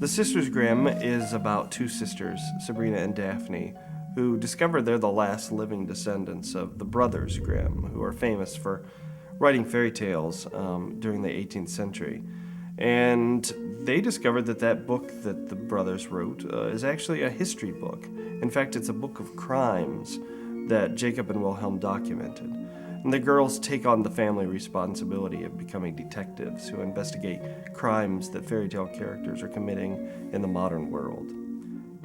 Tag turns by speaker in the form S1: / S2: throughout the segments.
S1: The Sisters Grimm is about two sisters, Sabrina and Daphne, who discover they're the last living descendants of the brothers Grimm, who are famous for writing fairy tales during the 18th century. And they discovered that book that the brothers wrote is actually a history book. In fact, it's a book of crimes that Jacob and Wilhelm documented. And the girls take on the family responsibility of becoming detectives who investigate crimes that fairy tale characters are committing in the modern world.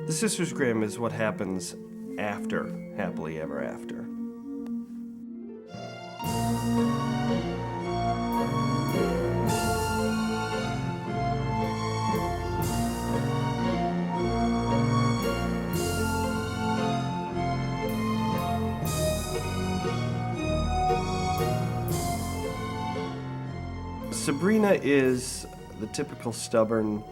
S1: The Sisters Grimm is what happens after Happily Ever After. Sabrina is the typical stubborn,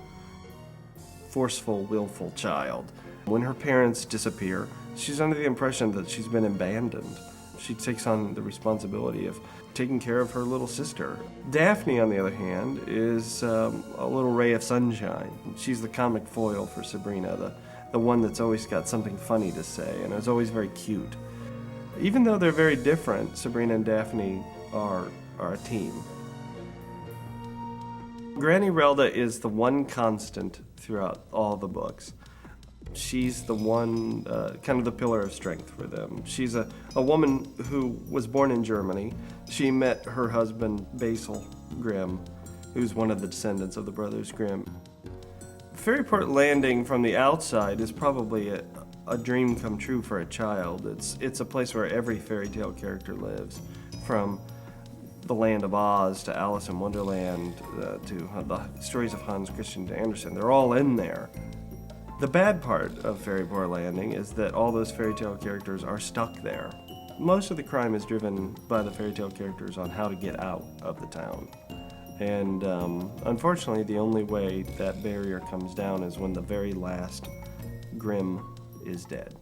S1: forceful, willful child. When her parents disappear, she's under the impression that she's been abandoned. She takes on the responsibility of taking care of her little sister. Daphne, on the other hand, is a little ray of sunshine. She's the comic foil for Sabrina, the one that's always got something funny to say and is always very cute. Even though they're very different, Sabrina and Daphne are a team. Granny Relda is the one constant throughout all the books. She's the one, kind of the pillar of strength for them. She's a woman who was born in Germany. She met her husband, Basil Grimm, who's one of the descendants of the brothers Grimm. Fairyport Landing from the outside is probably a dream come true for a child. It's a place where every fairy tale character lives, from the Land of Oz to Alice in Wonderland to the stories of Hans Christian Andersen. They're all in there. The bad part of Fairyport Landing is that all those fairy tale characters are stuck there. Most of the crime is driven by the fairy tale characters on how to get out of the town. And unfortunately, the only way that barrier comes down is when the very last Grimm is dead.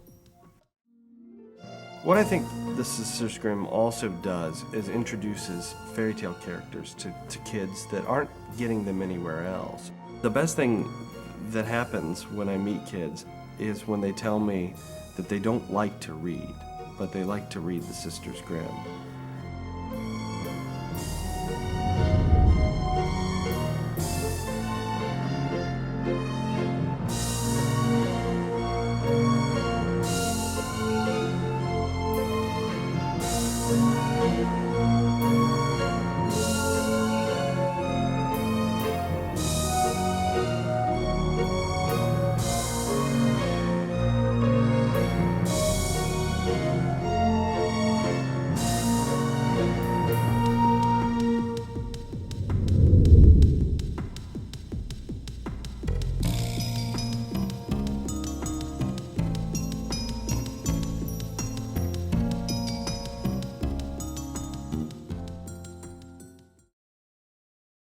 S1: What I think the Sisters Grimm also does is introduces fairy tale characters to kids that aren't getting them anywhere else. The best thing that happens when I meet kids is when they tell me that they don't like to read, but they like to read the Sisters Grimm.